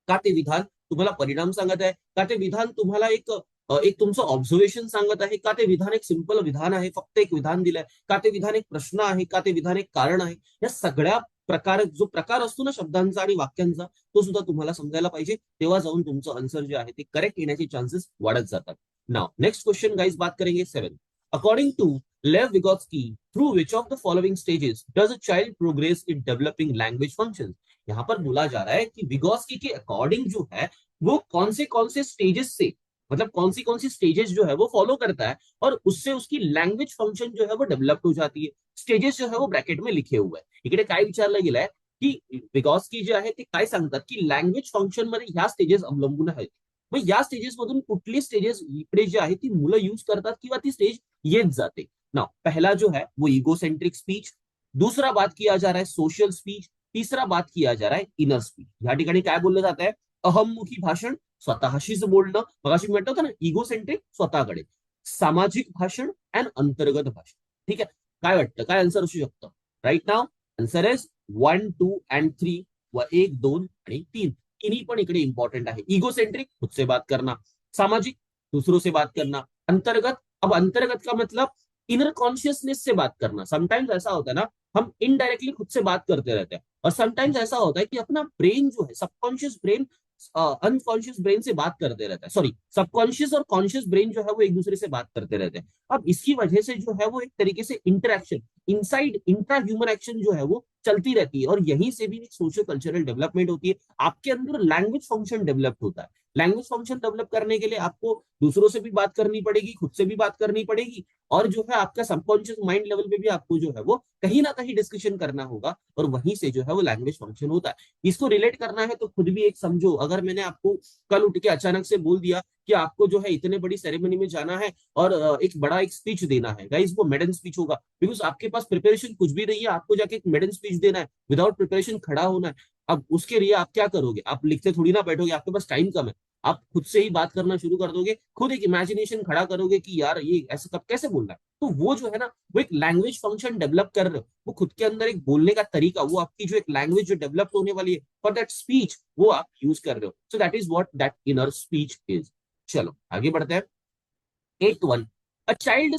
का ते विधान तुम्हाला परिणाम सांगत आहे, का ते विधान तुम्हाला एक तुमचं ऑब्झर्वेशन सांगत आहे, का ते विधान एक सिंपल विधान आहे, फक्त एक विधान दिलंय, का ते विधान एक प्रश्न आहे, का ते विधान एक कारण आहे। या सगळ्या प्रकार जो प्रकार असतो ना शब्दांचा आणि वाक्यांचा, तो सुद्धा तुम्हाला समजायला पाहिजे, तेव्हा जाऊन तुमचं आन्सर जे आहे ते करेक्ट येण्याचे चान्सेस वाढत जातात। नाउ नेक्स्ट क्वेश्चन गाइस, बात करेंगे 7। According to Lev Vygotsky, through which of the following stages does a child progress in developing language functions. यहाँ पर बोला जा रहा है कि विगोत्स्की के अकॉर्डिंग जो है वो कौन से स्टेजेस से, मतलब कौन सी स्टेजेस जो है वो फॉलो करता है और उससे उसकी लैंग्वेज फंक्शन जो है वो डेव्हलप हो जाती है। स्टेजेस जो है वो ब्रॅकेट में लिखे हुए आहे। इकडे काय विचारलं गेलंय की विगोत्स्की जे आहे ते काय सांगतात की लँग्वेज फंक्शन मध्ये ह्या स्टेजेस अवलंबून आहेत, मग या स्टेजेस मधून कुठली स्टेजेस इकडे जी आहे ती मुलं यूज करतात किंवा ती स्टेज येत जाते ना। पहला जो है वो इगोसेंट्रिक स्पीच, दूसरा बात किया जा रहा है सोशल स्पीच, तीसरा बात किया जा रहा है इनर स्पीच। या ठिकाणी काय बोललं जात आहे, अहममुखी भाषण, स्वतःशीच बोलणं, मगाशी म्हटलं होतं ना इगोसेंट्रिक स्वतःकडे, सामाजिक भाषण अँड अंतर्गत भाषण। ठीक आहे, काय वाटतं काय आन्सर असू शकतं राईट नाव, आन्सर इज 1, 2 and 3 व 1, 2 आणि 3 तिन्ही पण इकडे इंपॉर्टेंट आहे। इगोसेंट्रिक खुद से बात करना, सामाजिक दूसरों से बात करना, अंतर्गत, अब अंतर्गत का मतलब इनर कॉन्शियसनेस से बात करना। समटाइम्स ऐसा होता है ना, हम इनडायरेक्टली खुद से बात करते रहते हैं, और समटाइम्स ऐसा होता है कि अपना ब्रेन जो है, सबकॉन्शियस ब्रेन अनकॉन्शियस ब्रेन से बात करते रहता है, सॉरी सबकॉन्शियस और कॉन्शियस ब्रेन जो है वो एक दूसरे से बात करते रहते हैं। अब इसकी वजह से जो है वो एक तरीके से interaction, inside intra human action जो है वो चलती रहती है, और यहीं से भी सोशल कल्चरल डेवलपमेंट होती है। आपके अंदर लैंग्वेज फंक्शन डेवलप होता है। लैंग्वेज फंक्शन डेवलप करने के लिए आपको दूसरों से भी बात करनी पड़ेगी, खुद से भी बात करनी पड़ेगी, और जो है आपका सबकॉन्शियस माइंड लेवल पे भी आपको जो है वो कहीं ना कहीं डिस्कशन करना होगा, और वहीं से जो है वो लैंग्वेज फंक्शन होता है। इसको रिलेट करना है तो खुद भी एक समझो, अगर मैंने आपको कल उठ के अचानक से बोल दिया कि आपको जो है इतने बड़ी सेरेमनी में जाना है और एक स्पीच देना है, गाइस वो मेडन स्पीच होगा, बिकॉज आपके पास प्रिपरेशन कुछ भी नहीं है, आपको जाके एक मेडन स्पीच देना है, विदाउट प्रिपरेशन खड़ा होना है। अब उसके लिए आप क्या करोगे, आप लिखते थोड़ी ना बैठोगे, आपके पास टाइम कम है, आप खुद से ही बात करना शुरू कर दोगे, खुद एक इमेजिनेशन खड़ा करोगे कि यार ये ऐसा कब कैसे बोलना है। तो वो जो है ना, वो एक लैंग्वेज फंक्शन डेवलप कर रहे हो, वो खुद के अंदर एक बोलने का तरीका, वो आपकी जो एक लैंग्वेज जो डेवलप होने वाली है फॉर दैट स्पीच, वो आप यूज कर रहे हो। So that is what that inner speech is. चलो आगे बढ़ते हैं। Eighth one, a child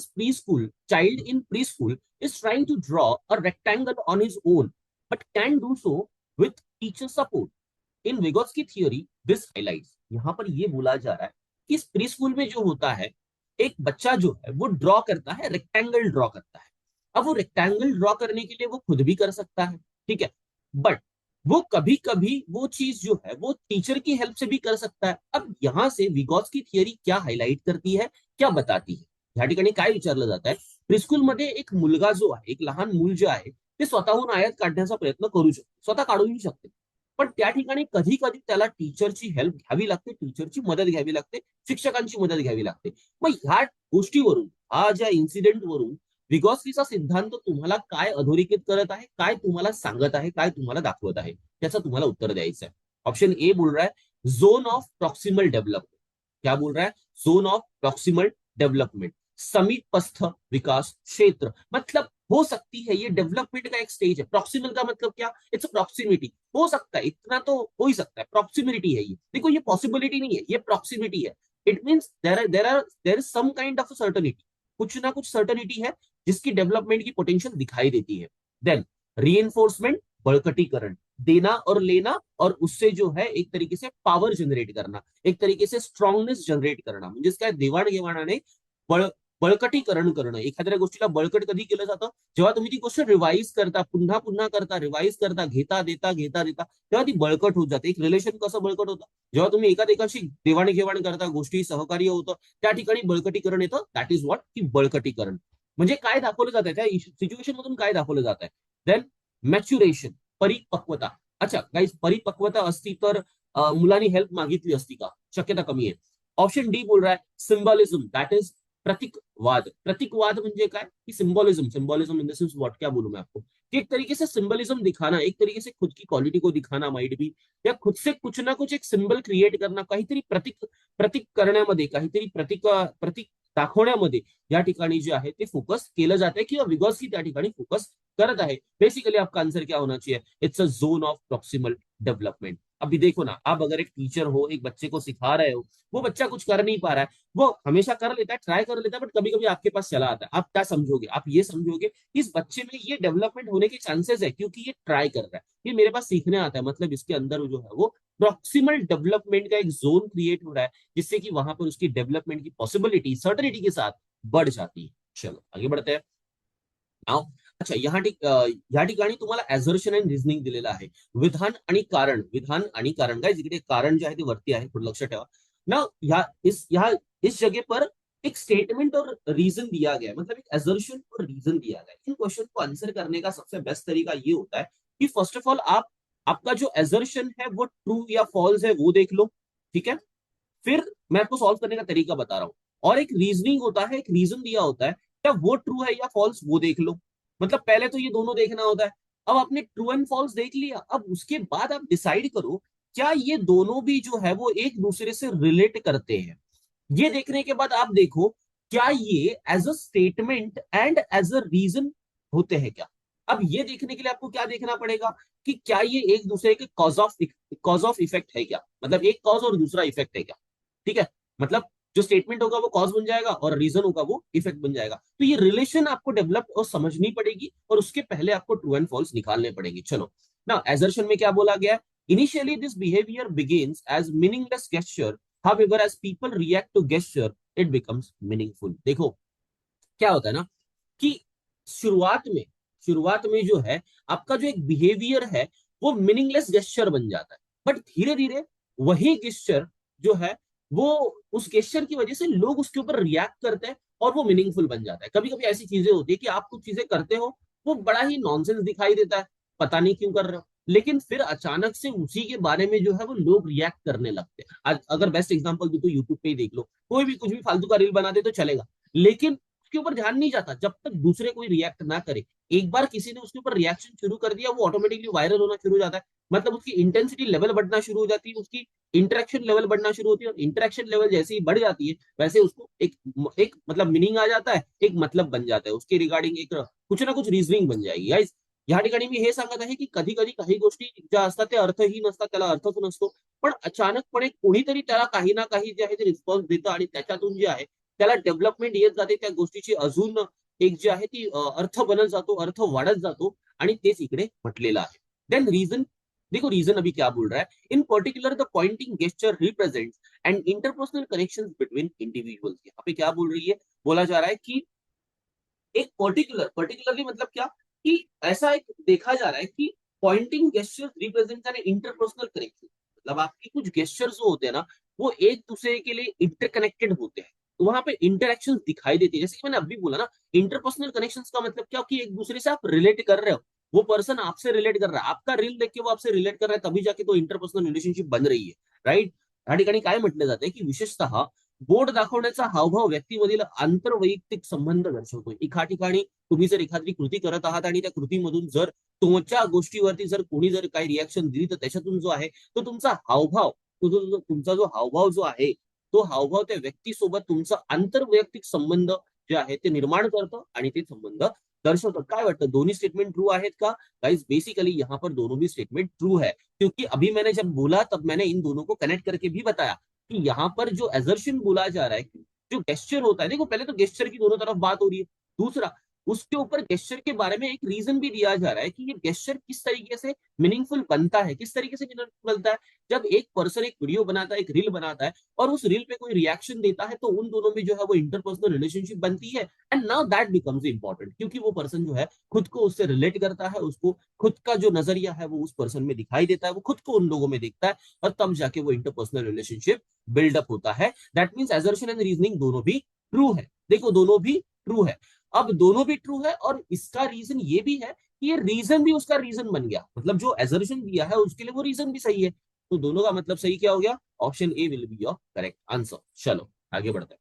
in preschool is trying to draw a rectangle on his own, but can do so with teacher support. In Vygotsky theory this highlights, यहाँ पर ये बोला जा रहा है कि इस प्री स्कूल में जो होता है, एक बच्चा जो है वो ड्रॉ करता है, रेक्टेंगल ड्रॉ करता है। अब वो रेक्टेंगल ड्रॉ करने के लिए वो खुद भी कर सकता है, ठीक है, बट वो कभी कभी वो चीज जो है वो टीचर की हेल्प से भी कर सकता है। अब यहाँ से विगोत्स्की थियरी क्या हायलाइट करती है, क्या बताती है, या ठिकाणी काय विचारलं जात आहे, प्रीस्कूल मध्ये एक मुलगा जो आहे, एक लहान मूल जे आहे ते स्वतःहून आयत काढण्याचा प्रयत्न करू शकतो, स्वतः काढूही शकते, पण त्या ठिकाणी कधी कधी त्याला टीचरची हेल्प घ्यावी लागते, टीचरची मदत घ्यावी लागते, शिक्षकांची मदत घ्यावी लागते। मग ह्या गोष्टीवरून, हा ज्या इन्सिडेंटवरून विगॉस्कीचा सिद्धांत तुम्हाला काय अधोरेखित करत आहे, काय तुम्हाला सांगत आहे, काय तुम्हाला दाखवत आहे, त्याचं तुम्हाला उत्तर द्यायचं आहे। ऑप्शन ए बोल रहा है जोन ऑफ प्रॉक्सिमल डेवलपमेंट। क्या बोल रहा है? जोन ऑफ प्रॉक्सिमल डेवलपमेंट, समीपस्थ विकास क्षेत्र, मतलब हो सकती है ये डेवलपमेंट का एक स्टेज है। प्रॉक्सिमल का मतलब क्या? इट्स प्रॉक्सिमिटी, हो सकता है, इतना तो हो ही सकता है, प्रॉक्सिमिटी है ये, देखो ये पॉसिबिलिटी नहीं है, ये प्रॉक्सिमिटी है। It means there is some kind of certainty, कुछ ना कुछ सर्टनिटी है जिसकी डेवलपमेंट की पोटेंशियल दिखाई देती है। देन रीइंफोर्समेंट, बळकटीकरण, देना और लेना, और उससे जो है एक तरीके से पावर जनरेट करना, एक तरीके से स्ट्रॉंगनेस जनरेट करना, म्हणजेच काय, देवाणघेवाणाने बळ बळकटीकरण करणं। एखाद्या गोष्टीला बळकट कधी केलं जातं? जेव्हा तुम्ही ती गोष्ट रिवाइज करता, पुन्हा पुन्हा करता, रिवाइज करता, घेता देता घेता देता, तेव्हा ती बळकट होत जाते। एक रिलेशन कसं बळकट होतं? जेव्हा तुम्ही एकाशी देवाणघेवाण करता, गोष्टी सहकार्य होतं, त्या ठिकाणी बळकटीकरण येतं। दॅट इज व्हॉट, की बळकटीकरण म्हणजे काय दाखवलं जात आहे, त्या सिच्युएशन मधून काय दाखवलं जात आहे। देन मॅच्युरेशन, परिपक्वता। अच्छा गाईज, परिपक्वता असती तर मुलांनी हेल्प मागितली असती का? शक्यता कमी आहे। ऑप्शन डी बोल रहा है सिंबॉलिज्म, दैट इज प्रतीकवाद। प्रतीकवाद म्हणजे काय? कि symbolism, symbolism in the sense what, क्या बोलूं मैं आपको, कि एक तरीके से सिंबलिज्म दिखाना, एक तरीके से खुद की क्वालिटी को दिखाना माइट बी, या खुद से कुछ ना कुछ एक सिंबल क्रिएट करना, काहीतरी प्रतीक प्रतीक करण्यामध्ये, काहीतरी प्रतीक दाखवण्यामध्ये या ठिकाणी जे आहे ते फोकस केलं जात आहे, किंवा विगॉस्की त्या ठिकाणी फोकस करत आहे। बेसिकली आपका आंसर क्या होना चाहिए? It's a zone of proximal development. अभी देखो ना, आप अगर एक टीचर हो, एक बच्चे को सिखा रहे हो, वो बच्चा कुछ कर नहीं पा रहा है, वो हमेशा कर लेता है, ट्राई कर लेता है, बट कभी कभी आपके पास चला आता है। आप क्या समझोगे? आप ये समझोगे इस बच्चे में ये डेवलपमेंट होने के चांसेस है, क्योंकि ये ट्राई कर रहा है, ये मेरे पास सीखने आता है, मतलब इसके अंदर जो है वो प्रॉक्सिमल डेवलपमेंट का एक जोन क्रिएट हो रहा है, जिससे कि वहां पर उसकी डेवलपमेंट की पॉसिबिलिटी सर्टनिटी के साथ बढ़ जाती है। चलो आगे बढ़ते हैं। नाव, अच्छा या ठिकाणी तुम्हाला एझर्शन अँड रिझनिंग दिलेलं आहे। विधान आणि कारण, विधान आणि कारण, काय इकडे कारण जे आहे ते वरती आहे, थोडं लक्ष ठेवा ना। इस जगह पर एक स्टेटमेंट और रीजन दिया गया है, मतलब एक एजर्शन और रीजन दिया गया है। इन क्वेश्चन को आंसर करने का सबसे बेस्ट तरीका ये होता है कि फर्स्ट ऑफ ऑल आपका जो एजर्शन है वो ट्रू या फॉल्स है वो देख लो, ठीक है, फिर मैं आपको सॉल्व करने का तरीका बता रहा हूं, और एक रीजनिंग होता है, एक रीजन दिया होता है, क्या वो ट्रू है या फॉल्स वो देख लो। मतलब पहले तो ये दोनों देखना होता है। अब आपने ट्रू एंड फॉल्स देख लिया, अब उसके बाद आप डिसाइड करो क्या ये दोनों भी जो है वो एक दूसरे से रिलेट करते हैं। ये देखने के बाद आप देखो क्या ये as a statement and as a reason होते हैं क्या। अब ये देखने के लिए आपको क्या देखना पड़ेगा कि क्या ये एक दूसरे के कॉज ऑफ इफेक्ट है क्या, मतलब एक कॉज और दूसरा इफेक्ट है क्या, ठीक है। मतलब जो स्टेटमेंट होगा वो कॉज बन जाएगा और रीजन होगा वो इफेक्ट बन जाएगा। तो ये रिलेशन आपको डेवलप और समझनी पड़ेगी, और उसके पहले आपको ट्रू एंड फॉल्स निकालने पड़ेंगे। चलो ना, एजर्शन में क्या बोला गया? Initially this behaviour begins as meaningless gesture, however as people react to gesture it becomes meaningful। देखो क्या होता है ना कि शुरुआत में जो है आपका जो एक बिहेवियर है वो मीनिंगलेस गेस्चर बन जाता है, बट धीरे धीरे वही गेस्चर जो है वो, उस गेस्चर की वजह से लोग उसके ऊपर रिएक्ट करते हैं और वो मीनिंगफुल बन जाता है। कभी कभी ऐसी चीजें होती है कि आप कुछ चीजें करते हो, वो बड़ा ही नॉनसेंस दिखाई देता है, पता नहीं क्यों कर रहे हो, लेकिन फिर अचानक से उसी के बारे में जो है वो लोग रिएक्ट करने लगते हैं। आज अगर बेस्ट एग्जांपल दूं तो यूट्यूब पे ही देख लो, कोई भी कुछ भी फालतू का रील बना दे तो चलेगा, लेकिन उसके ऊपर ध्यान नहीं जाता जब तक दूसरे कोई रिएक्ट ना करे। एक बार किसी ने उसके ऊपर रिएक्शन शुरू कर दिया, वो ऑटोमेटिकली वायरल होना शुरू हो जाता है, मतलब उसकी इंटेंसिटी लेवल बढ़ना शुरू हो जाती है, उसकी इंटरेक्शन लेवल बढ़ना शुरू होती है, और इंटरेक्शन लेवल जैसे ही बढ़ जाती है वैसे उसको एक मतलब मीनिंग आ जाता है, एक मतलब बन जाता है उसके रिगार्डिंग, एक कुछ ना कुछ रिझनिंग बन जाएगी। गाइस या ठिकाणी मी हे सांगत आहे की कधी कधी काही गोष्टी ज्या असतात त्या अर्थहीन असतात, त्याला अर्थच नसतो, पण अचानकपणे कोणीतरी त्याला काही ना काही जे आहे ते रिस्पॉन्स देतं, आणि त्याच्यातून जे आहे त्याला डेव्हलपमेंट येत जाते, त्या गोष्टीची अजून एक जी आहे ती अर्थ बनत जातो, अर्थ वाढत जातो, आणि तेच इकडे म्हटलेलं आहे. देन रिझन, देखो रीजन अभी क्या बोल रहा है, इन particular the Poynting gesture represents and interpersonal connections between individuals. यहाँ पे क्या बोल रही है, बोला जा रहा है कि एक पर्टिकुलरली मतलब क्या, कि ऐसा एक देखा जा रहा है कि pointing gestures represent an interpersonal connection, मतलब आपकी कुछ गेस्चर्स जो होते हैं ना, वो एक दूसरे के लिए इंटरकनेक्टेड होते हैं, तो वहां पे इंटरेक्शन दिखाई देती है। जैसे कि मैंने अभी बोला ना, इंटरपर्सनल कनेक्शंस का मतलब क्या, कि एक दूसरे से आप रिलेट कर रहे हो, वो पर्सन आपसे रिलेट कर रहा है, आपका रील देख के वो आपसे रिलेट कर रहा है, तभी जाके तो इंटरपर्सनल रिलेशनशिप बन रही है, राईट। या ठिकाणी काय म्हटलं जाते की विशेषतः बोट दाखवण्याचा हावभाव व्यक्तीमधील आंतरवैयक्तिक संबंध दर्शवतो। एका ठिकाणी तुम्ही जर एखादी कृती करत आहात आणि त्या कृतीमधून जर तुमच्या गोष्टीवरती जर कोणी जर काही रिॲक्शन दिली, तर त्याच्यातून जो आहे तो तुमचा हावभाव, तुमचा जो हावभाव जो आहे, तो हावभाव त्या व्यक्तीसोबत तुमचा आंतरवैयक्तिक संबंध जे आहे ते निर्माण करतं आणि ते संबंध दर्शवतं। काय वाटतं, दोन्ही स्टेटमेंट ट्रू आहेत का? गाइस बेसिकली यहाँ पर दोनों भी स्टेटमेंट ट्रू है, क्योंकि अभी मैंने जब बोला तब मैंने इन दोनों को कनेक्ट करके भी बताया कि यहाँ पर जो एजर्शन बोला जा रहा है, जो गेस्चर होता है, देखो पहले तो गेस्चर की दोनों तरफ बात हो रही है, दूसरा उसके ऊपर गेस्चर के बारे में एक रीजन भी दिया जा रहा है कि ये गेस्चर किस तरीके से मीनिंगफुल बनता है, किस तरीके से मीनिंगफुल बनता है। जब एक पर्सन एक वीडियो बनाता है, एक रील बनाता है, और उस रील पे कोई रिएक्शन देता है, तो उन दोनों में जो है वो इंटरपर्सनल रिलेशनशिप बनती है, and now that becomes important, क्योंकि वो पर्सन जो है खुद को उससे रिलेट करता है, उसको खुद का जो नजरिया है वो उस पर्सन में दिखाई देता है, वो खुद को उन लोगों में देखता है, और तब जाके वो इंटरपर्सनल रिलेशनशिप बिल्डअप होता है। That means assertion and reasoning दोनों भी ट्रू है। देखो दोनों भी ट्रू है। अब दोनों भी ट्रू है, और इसका रीजन ये भी है कि ये रीजन भी उसका रीजन बन गया, मतलब जो एजर्शन दिया है उसके लिए वो रीजन भी सही है, तो दोनों का मतलब सही क्या हो गया, option A will be your correct answer. चलो आगे बढ़ते हैं।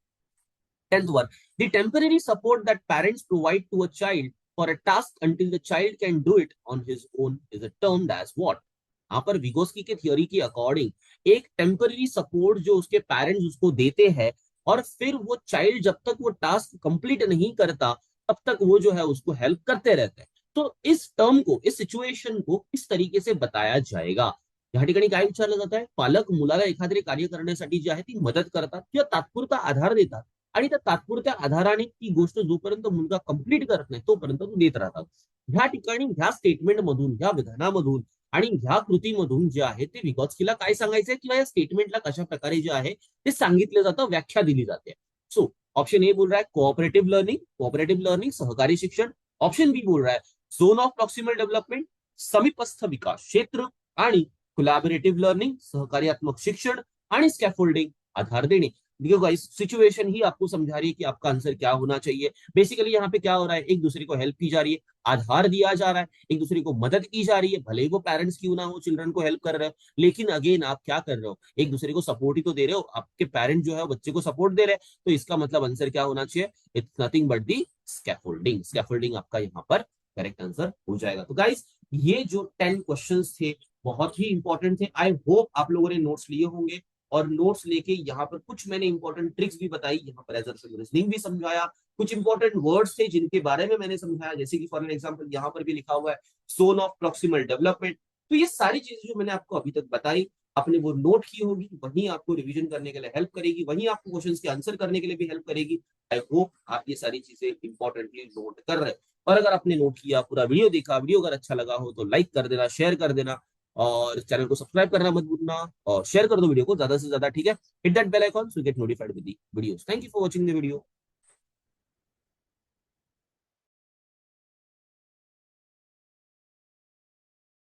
10th one, the temporary support that parents provide to a child for a task until the child can do it on his own is termed as what? यहाँ पर विगोस्की के theory की according एक temporary support जो उसके parents उसको देते हैं, और फिर वो चाइल्ड जब तक वो टास्क कंप्लीट नहीं करता तब तक वो जो है उसको हेल्प करते रहते हैं। तो इस टर्म को, इस सिच्युएशन को किस तरीके से बताया जाएगा? या ठिकाणी काय विचारलं जात आहे, पालक मुलाला एखादे कार्य करण्यासाठी जी आहे ती मदत करतात किंवा तात्पुरता आधार देतात, आणि त्या तात्पुरत्या आधाराने ती गोष्ट जोपर्यंत मुलगा कंप्लीट करत नाही तोपर्यंत तो देत राहतात। ह्या ठिकाणी ह्या स्टेटमेंट मधून, ह्या विधानामधून आणि ह्या कृतीमधून जे आहे ते विगॉत्स्कीला काय सांगायचंय, किंवा या स्टेटमेंटला कशा प्रकारे जे आहे ते सांगितलं जातं, व्याख्या दिली जाते। सो ऑप्शन ए बोल रहा है कोऑपरेटिव लर्निंग सहकारी शिक्षण। ऑप्शन बी बोल रहा है झोन ऑफ प्रॉक्सिमल डेव्हलपमेंट समीपस्थ विकास क्षेत्र, आणि कोलैबोरेटिव लर्निंग सहकार्यात्मक शिक्षण, आणि स्कैफोल्डिंग आधार देने। देखो गाइस सिचुएशन ही आपको समझा रही है कि आपका आंसर क्या होना चाहिए। बेसिकली यहाँ पे क्या हो रहा है, एक दूसरे को हेल्प की जा रही है, आधार दिया जा रहा है, एक दूसरे को मदद की जा रही है, भले ही वो पेरेंट्स क्यों ना हो, चिल्ड्रन को हेल्प कर रहे हो, लेकिन अगेन आप क्या कर रहे हो, एक दूसरे को सपोर्ट ही तो दे रहे हो, आपके पेरेंट जो है बच्चे को सपोर्ट दे रहे हैं, तो इसका मतलब आंसर क्या होना चाहिए, it's nothing but the scaffolding. Scaffolding आपका यहाँ पर करेक्ट आंसर हो जाएगा। तो गाइस ये जो 10 क्वेश्चन थे बहुत ही इंपॉर्टेंट थे। आई होप आप लोगों ने नोट्स लिए होंगे, और नोट्स लेके यहाँ पर कुछ मैंने इंपॉर्टेंट ट्रिक्स भी बताई, यहाँ पर एजर्शन रीजनिंग भी समझाया, कुछ इंपॉर्टेंट वर्ड्स थे जिनके बारे में मैंने समझाया, जैसे कि फॉर एग्जांपल यहाँ पर भी लिखा हुआ है जोन ऑफ प्रॉक्सिमल डेवलपमेंट। तो ये सारी चीजें जो मैंने आपको अभी तक बताई, आपने वो नोट की होगी, वहीं आपको रिवीजन करने के लिए हेल्प करेगी, वहीं आपको क्वेश्चंस के आंसर करने के लिए भी हेल्प करेगी। आई होप आप ये सारी चीजें इंपॉर्टेंटली नोट कर रहे हैं। और अगर आपने नोट किया, पूरा वीडियो देखा, वीडियो अगर अच्छा लगा हो तो लाइक कर देना, शेयर कर देना, और चैनल को सब्सक्राइब करना मत भूलना, और शेयर कर दो वीडियो को ज्यादा से ज्यादा, ठीक है। Hit that bell icon so get notified with the videos. Thank you for watching the video.